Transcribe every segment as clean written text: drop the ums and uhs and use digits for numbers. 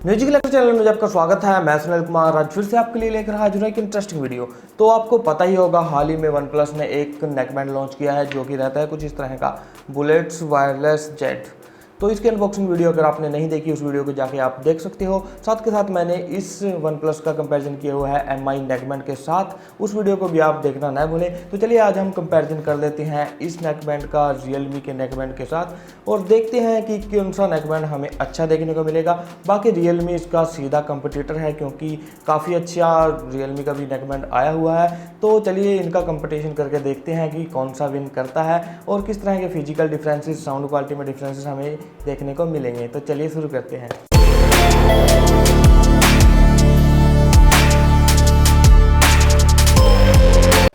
Music lecture channel में आपका स्वागत है। मैं सुनील कुमार आज फिर से आपके लिए लेकर हाजिर हूं एक इंटरेस्टिंग वीडियो। तो आपको पता ही होगा, हाल ही में वन प्लस ने एक नेकबैंड लॉन्च किया है जो कि रहता है कुछ इस तरह का, बुलेट्स वायरलेस जेट। तो इसकी अनबॉक्सिंग वीडियो अगर आपने नहीं देखी, उस वीडियो को जाके आप देख सकते हो। साथ के साथ मैंने इस वन प्लस का कंपैरिजन किया हुआ है एम आई नेकबैंड के साथ, उस वीडियो को भी आप देखना ना भूलें। तो चलिए आज हम कंपैरिजन कर लेते हैं इस नेकबैंड का रियलमी के नेकबैंड के साथ और देखते हैं कि कौन सा नेकबैंड हमें अच्छा देखने को मिलेगा। बाकी रियलमी इसका सीधा कंपटीटर है क्योंकि काफ़ी अच्छा रियलमी का भी नेकबैंड आया हुआ है। तो चलिए इनका कंपटीशन करके देखते हैं कि कौन सा विन करता है और किस तरह के फिजिकल डिफरेंसेस, साउंड क्वालिटी में डिफरेंसेस हमें देखने को मिलेंगे। तो चलिए शुरू करते हैं।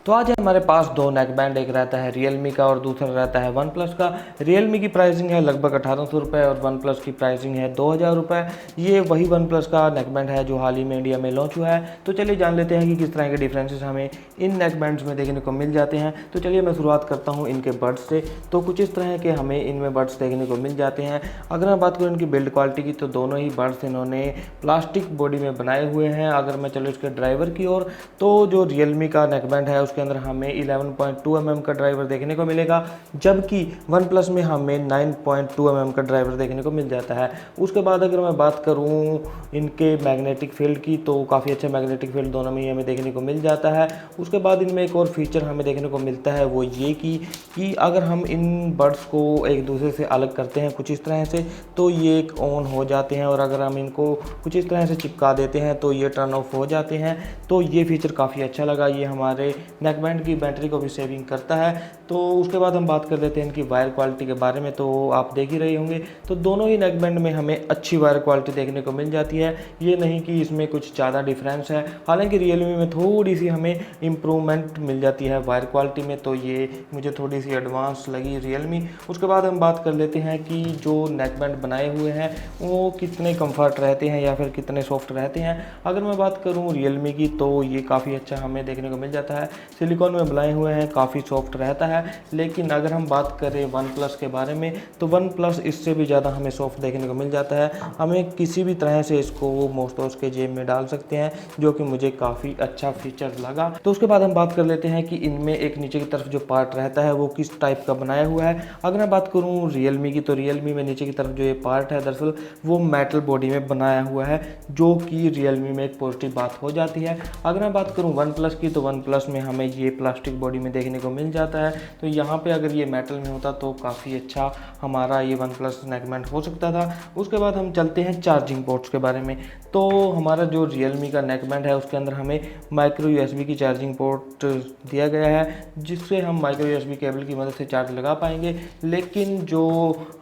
तो आज हमारे पास दो नेकबैंड, एक रहता है रियलमी का और दूसरा रहता है वन प्लस का। रियलमी की प्राइसिंग है लगभग 1800 रुपये और वन प्लस की प्राइसिंग है 2000 रुपये। ये वही वन प्लस का नेकबैंड है जो हाल ही में इंडिया में लॉन्च हुआ है। तो चलिए जान लेते हैं कि किस तरह के डिफरेंसेस हमें इन नेकबैंड्स में देखने को मिल जाते हैं। तो चलिए मैं शुरुआत करता हूँ इनके बड्स से। तो कुछ इस तरह के हमें इनमें बड्स देखने को मिल जाते हैं। अगर मैं बात करूँ इनकी बिल्ड क्वालिटी की, तो दोनों ही बड्स इन्होंने प्लास्टिक बॉडी में बनाए हुए हैं। अगर मैं चलो इसके ड्राइवर की ओर, तो जो रियलमी का नेकबैंड है उसके अंदर हमें 11.2 mm का ड्राइवर देखने को मिलेगा, जबकि वन प्लस में हमें 9.2 mm का ड्राइवर देखने को मिल जाता है। उसके बाद अगर मैं बात करूं इनके मैग्नेटिक फील्ड की, तो काफ़ी अच्छा मैग्नेटिक फील्ड दोनों में ही हमें देखने को मिल जाता है। उसके बाद इनमें एक और फीचर हमें देखने को मिलता है, वो ये कि अगर हम इन बड्स को एक दूसरे से अलग करते हैं कुछ इस तरह से, तो ये एक ऑन हो जाते हैं और अगर हम इनको कुछ इस तरह से चिपका देते हैं तो ये टर्न ऑफ हो जाते हैं। तो ये फीचर काफ़ी अच्छा लगा। ये हमारे नेकबैंड की बैटरी को भी सेविंग करता है। तो उसके बाद हम बात कर लेते हैं इनकी वायर क्वालिटी के बारे में। तो आप देख ही रहे होंगे, तो दोनों ही नेकबैंड में हमें अच्छी वायर क्वालिटी देखने को मिल जाती है। ये नहीं कि इसमें कुछ ज़्यादा डिफरेंस है, हालांकि रियलमी में थोड़ी सी हमें इम्प्रूवमेंट मिल जाती है वायर क्वालिटी में। तो ये मुझे थोड़ी सी एडवांस लगी रियलमी। उसके बाद हम बात कर लेते हैं कि जो नेकबैंड बनाए हुए हैं वो कितने कम्फर्ट रहते हैं या फिर कितने सॉफ्ट रहते हैं। अगर मैं बात करूँ रियलमी की, तो ये काफ़ी अच्छा हमें देखने को मिल जाता है। सिलिकॉन में बनाए हुए हैं, काफ़ी सॉफ्ट रहता है। लेकिन अगर हम बात करें वन प्लस के बारे में, तो वन प्लस इससे भी ज़्यादा हमें सॉफ्ट देखने को मिल जाता है। हमें किसी भी तरह से इसको मोस्टोस के जेब में डाल सकते हैं, जो कि मुझे काफ़ी अच्छा फीचर लगा। तो उसके बाद हम बात कर लेते हैं कि इनमें एक नीचे की तरफ जो पार्ट रहता है वो किस टाइप का बनाया हुआ है। अगर मैं बात करूँ रियलमी की, तो रियलमी में नीचे की तरफ जो ये पार्ट है दरअसल वो मेटल बॉडी में बनाया हुआ है, जो कि रियलमी में एक पॉजिटिव बात हो जाती है। अगर मैं बात करूँ वन प्लस की, तो वन प्लस में हमें ये प्लास्टिक बॉडी में देखने को मिल जाता है। तो यहाँ पे अगर ये मेटल में होता तो काफ़ी अच्छा हमारा ये वन प्लस नेकबैंड हो सकता था। उसके बाद हम चलते हैं चार्जिंग पोर्ट्स के बारे में। तो हमारा जो रियलमी का नेकबैंड है उसके अंदर हमें माइक्रो यूएसबी की चार्जिंग पोर्ट दिया गया है, जिससे हम माइक्रो यूएसबी केबल की मदद से चार्ज लगा पाएंगे। लेकिन जो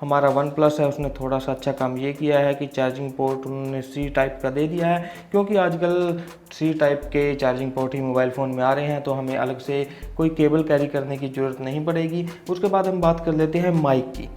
हमारा वन प्लस है उसने थोड़ा सा अच्छा काम ये किया है कि चार्जिंग पोर्ट उन्होंने सी टाइप का दे दिया है, क्योंकि आजकल सी टाइप के चार्जिंग पोर्ट ही मोबाइल फ़ोन में आ रहे हैं। तो हमें अलग से कोई केबल कैरी करने की ज़रूरत नहीं पड़ेगी। उसके बाद हम बात कर लेते हैं माइक की।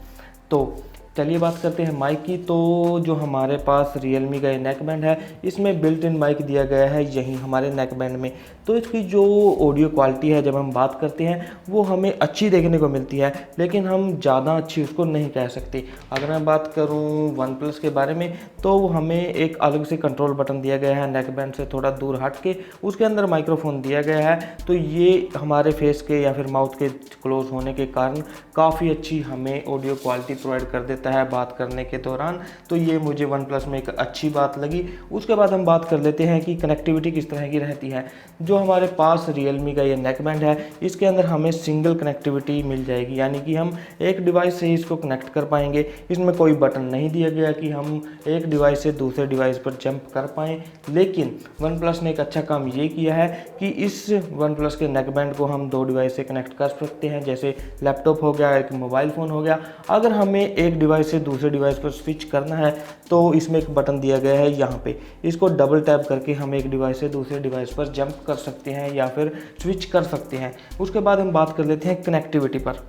तो चलिए बात करते हैं माइक की। तो जो हमारे पास रियलमी का ये नेकबैंड है, इसमें बिल्ट इन माइक दिया गया है यहीं हमारे नेकबैंड में। तो इसकी जो ऑडियो क्वालिटी है जब हम बात करते हैं वो हमें अच्छी देखने को मिलती है, लेकिन हम ज़्यादा अच्छी उसको नहीं कह सकते। अगर मैं बात करूं वन प्लस के बारे में, तो हमें एक अलग से कंट्रोल बटन दिया गया है नेकबैंड से थोड़ा दूर हट के, उसके अंदर माइक्रोफोन दिया गया है। तो ये हमारे फेस के या फिर माउथ के क्लोज होने के कारण काफ़ी अच्छी हमें ऑडियो क्वालिटी प्रोवाइड कर देता है बात करने के दौरान। तो ये मुझे वन प्लस में एक अच्छी बात लगी। उसके बाद हम बात कर लेते हैं कि कनेक्टिविटी किस तरह की रहती है। जो हमारे पास रियलमी का ये नेकबैंड है, इसके अंदर हमें सिंगल कनेक्टिविटी मिल जाएगी, यानी कि हम एक डिवाइस से इसको कनेक्ट कर पाएंगे। इसमें कोई बटन नहीं दिया गया कि हम एक डिवाइस से दूसरे डिवाइस पर जंप कर पाएँ। लेकिन वन प्लस ने एक अच्छा काम ये किया है कि इस वन प्लस के नेकबैंड को हम दो डिवाइस से कनेक्ट कर सकते हैं, जैसे लैपटॉप हो गया, एक मोबाइल फ़ोन हो गया। अगर हमें एक डिवाइस से दूसरे डिवाइस पर स्विच करना है तो इसमें एक बटन दिया गया है यहाँ पे, इसको डबल टैप करके हम एक डिवाइस से दूसरे डिवाइस पर जंप कर सकते हैं या फिर स्विच कर सकते हैं। उसके बाद हम बात कर लेते हैं कनेक्टिविटी पर।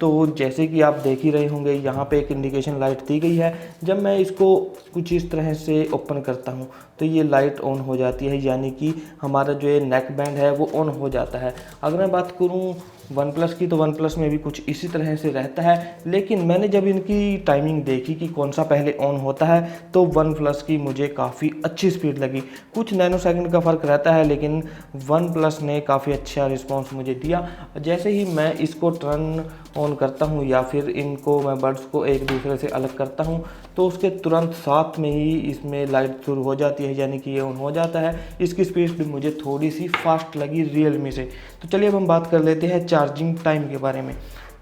तो जैसे कि आप देख ही रहे होंगे, यहाँ पे एक इंडिकेशन लाइट दी गई है। जब मैं इसको कुछ इस तरह से ओपन करता हूँ तो ये लाइट ऑन हो जाती है, यानी कि हमारा जो ये नेक बैंड है वो ऑन हो जाता है। अगर मैं बात करूँ वन प्लस की, तो वन प्लस में भी कुछ इसी तरह से रहता है। लेकिन मैंने जब इनकी टाइमिंग देखी कि कौन सा पहले ऑन होता है, तो वन प्लस की मुझे काफ़ी अच्छी स्पीड लगी। कुछ नैनो सेकंड का फ़र्क रहता है, लेकिन वन प्लस ने काफ़ी अच्छा रिस्पॉन्स मुझे दिया। जैसे ही मैं इसको टर्न ऑन करता हूँ या फिर इनको मैं बड्स को एक दूसरे से अलग करता हूँ, तो उसके तुरंत साथ में ही इसमें लाइट शुरू हो जाती है, यानी कि ये ऑन हो जाता है। इसकी स्पीड भी मुझे थोड़ी सी फास्ट लगी रियलमी से। तो चलिए अब हम बात कर लेते हैं चार्जिंग टाइम के बारे में।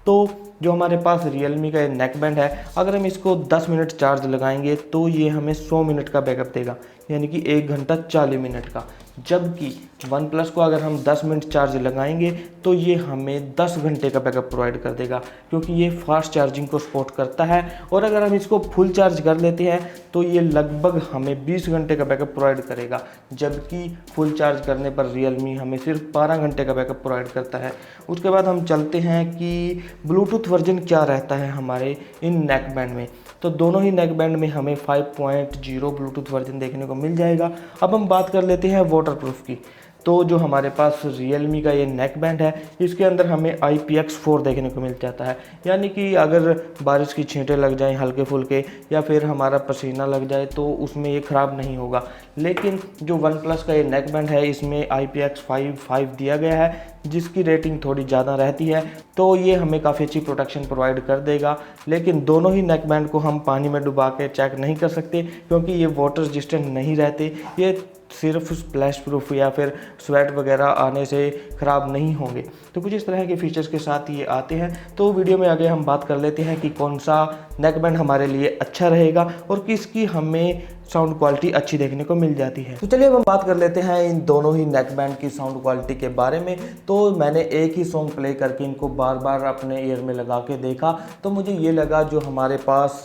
तो जो हमारे पास रियलमी का ये नेक बैंड है, अगर हम इसको 10 मिनट चार्ज लगाएंगे तो ये हमें 100 मिनट का बैकअप देगा, यानी कि 1 घंटा 40 मिनट का। जबकि वन प्लस को अगर हम 10 मिनट चार्ज लगाएंगे तो ये हमें 10 घंटे का बैकअप प्रोवाइड कर देगा, क्योंकि ये फास्ट चार्जिंग को सपोर्ट करता है। और अगर हम इसको फुल चार्ज कर लेते हैं तो ये लगभग हमें 20 घंटे का बैकअप प्रोवाइड करेगा, जबकि फुल चार्ज करने पर रियलमी हमें सिर्फ 12 घंटे का बैकअप प्रोवाइड करता है। उसके बाद हम चलते हैं कि ब्लूटूथ वर्जन क्या रहता है हमारे इन नेक बैंड में। तो दोनों ही नेक बैंड में हमें 5.0 ब्लूटूथ वर्जन देखने को मिल जाएगा। अब हम बात कर लेते हैं वाटरप्रूफ की। तो जो हमारे पास रियलमी का ये नेक बैंड है, इसके अंदर हमें IPX4 देखने को मिल जाता है, यानी कि अगर बारिश की छींटें लग जाएं हल्के फुल्के या फिर हमारा पसीना लग जाए तो उसमें ये ख़राब नहीं होगा। लेकिन जो वन प्लस का ये नेक बैंड है, इसमें IPX5 दिया गया है, जिसकी रेटिंग थोड़ी ज़्यादा रहती है, तो ये हमें काफ़ी अच्छी प्रोटेक्शन प्रोवाइड कर देगा। लेकिन दोनों ही नेक बैंड को हम पानी में डुबा के चेक नहीं कर सकते, क्योंकि ये वाटर रेजिस्टेंट नहीं रहते। ये सिर्फ स्प्लैश प्रूफ या फिर स्वेट वगैरह आने से ख़राब नहीं होंगे। तो कुछ इस तरह के फीचर्स के साथ ये आते हैं। तो वीडियो में आगे हम बात कर लेते हैं कि कौन सा नेक बैंड हमारे लिए अच्छा रहेगा और किसकी हमें साउंड क्वालिटी अच्छी देखने को मिल जाती है। तो चलिए अब हम बात कर लेते हैं इन दोनों ही नेक बैंड की साउंड क्वालिटी के बारे में। तो मैंने एक ही सॉन्ग प्ले करके इनको बार बार अपने ईयर में लगा के देखा, तो मुझे ये लगा जो हमारे पास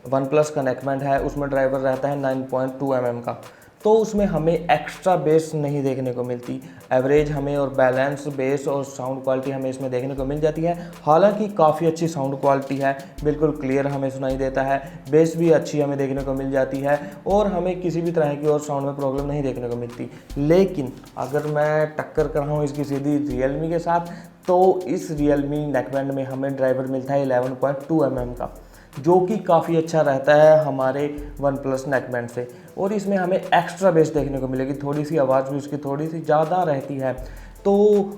वन प्लस का नेक बैंड है उसमें ड्राइवर रहता है 9.2 mm का, तो उसमें हमें एक्स्ट्रा बेस नहीं देखने को मिलती। एवरेज हमें और बैलेंस बेस और साउंड क्वालिटी हमें इसमें देखने को मिल जाती है। हालांकि काफ़ी अच्छी साउंड क्वालिटी है, बिल्कुल क्लियर हमें सुनाई देता है, बेस भी अच्छी हमें देखने को मिल जाती है और हमें किसी भी तरह की और साउंड में प्रॉब्लम नहीं देखने को मिलती। लेकिन अगर मैं टक्कर कर रहा हूँ इसकी सीधी रियलमी के साथ, तो इस रियलमी नेक बैंड में हमें ड्राइवर मिलता है 11.2 mm का, जो कि काफ़ी अच्छा रहता है हमारे वन प्लस नेक बैंड से। और इसमें हमें एक्स्ट्रा बेस देखने को मिलेगी, थोड़ी सी आवाज़ भी उसकी थोड़ी सी ज़्यादा रहती है। तो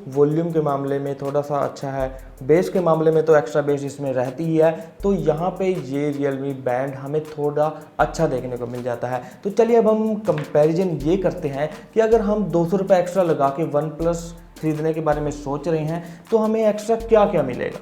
वॉल्यूम के मामले में थोड़ा सा अच्छा है, बेस के मामले में तो एक्स्ट्रा बेस इसमें रहती ही है। तो यहाँ पे ये रियलमी बैंड हमें थोड़ा अच्छा देखने को मिल जाता है। तो चलिए अब हम कंपैरिजन ये करते हैं कि अगर हम 200 रुपये एक्स्ट्रा लगा के वन प्लस खरीदने के बारे में सोच रहे हैं तो हमें एक्स्ट्रा क्या क्या मिलेगा।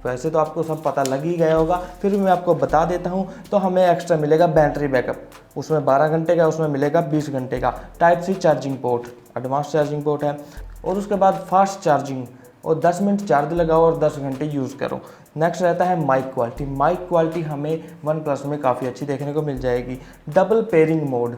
वैसे तो आपको सब पता लग ही गया होगा, फिर भी मैं आपको बता देता हूँ। तो हमें एक्स्ट्रा मिलेगा बैटरी बैकअप, उसमें 12 घंटे का, उसमें मिलेगा 20 घंटे का। Type C charging port, advance charging port है। और उसके बाद फास्ट चार्जिंग, और 10 मिनट चार्ज लगाओ और 10 घंटे यूज़ करो। नेक्स्ट रहता है माइक क्वालिटी। माइक क्वालिटी हमें वन प्लस में काफ़ी अच्छी देखने को मिल जाएगी। डबल पेयरिंग मोड,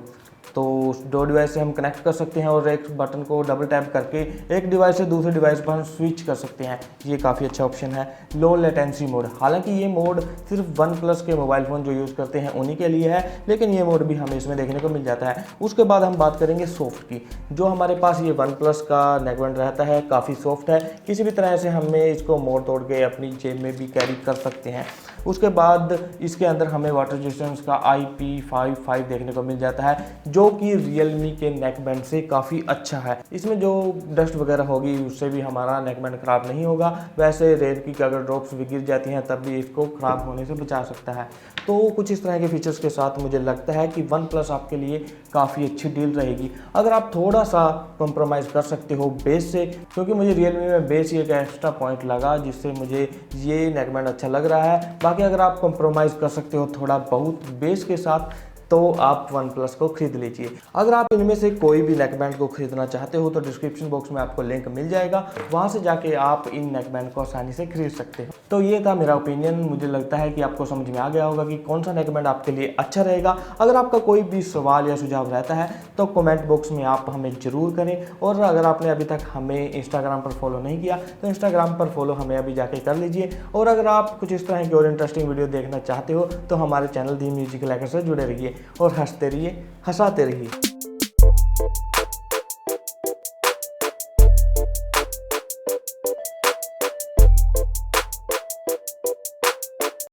तो दो डिवाइस से हम कनेक्ट कर सकते हैं और एक बटन को डबल टैप करके एक डिवाइस से दूसरे डिवाइस पर हम स्विच कर सकते हैं, ये काफ़ी अच्छा ऑप्शन है। लो लेटेंसी मोड, हालांकि ये मोड सिर्फ वन प्लस के मोबाइल फ़ोन जो यूज़ करते हैं उन्हीं के लिए है, लेकिन ये मोड भी हमें इसमें देखने को मिल जाता है। उसके बाद हम बात करेंगे सॉफ्ट की। जो हमारे पास ये वन प्लस का नेक बैंड रहता है काफ़ी सॉफ्ट है, किसी भी तरह से हमें इसको मोड़ तोड़ के अपनी जेब में भी कैरी कर सकते हैं। उसके बाद इसके अंदर हमें वाटर रेजिस्टेंस का IP55 देखने को मिल जाता है, जो कि रियलमी के नेक बैंड से काफ़ी अच्छा है। इसमें जो डस्ट वगैरह होगी उससे भी हमारा नेक बैंड ख़राब नहीं होगा। वैसे रेन की अगर ड्रॉप्स भी गिर जाती हैं तब भी इसको ख़राब होने से बचा सकता है। तो कुछ इस तरह के फीचर्स के साथ मुझे लगता है कि वन प्लस आपके लिए काफ़ी अच्छी डील रहेगी। अगर आप थोड़ा सा कॉम्प्रोमाइज़ कर सकते हो बेस से, क्योंकि मुझे रियलमी में बेस ही एक एक्स्ट्रा पॉइंट लगा जिससे मुझे ये नेक बैंड अच्छा लग रहा है। बाकी अगर आप कॉम्प्रोमाइज़ कर सकते हो थोड़ा बहुत बेस के साथ, तो आप वन प्लस को खरीद लीजिए। अगर आप इनमें से कोई भी नेक बैंड को खरीदना चाहते हो तो डिस्क्रिप्शन बॉक्स में आपको लिंक मिल जाएगा, वहां से जाके आप इन नेक बैंड को आसानी से खरीद सकते हो। तो ये था मेरा ओपिनियन। मुझे लगता है कि आपको समझ में आ गया होगा कि कौन सा नेक बैंड आपके लिए अच्छा रहेगा। अगर आपका कोई भी सवाल या सुझाव रहता है तो कॉमेंट बॉक्स में आप हमें ज़रूर करें। और अगर आपने अभी तक हमें इंस्टाग्राम पर फॉलो नहीं किया तो इंस्टाग्राम पर फॉलो हमें अभी जाके कर लीजिए। और अगर आप कुछ इस तरह की और इंटरेस्टिंग वीडियो देखना चाहते हो तो हमारे चैनल दी म्यूजिक लाइकर से जुड़े रहिए और हंसते रहिए, हंसाते रहिए।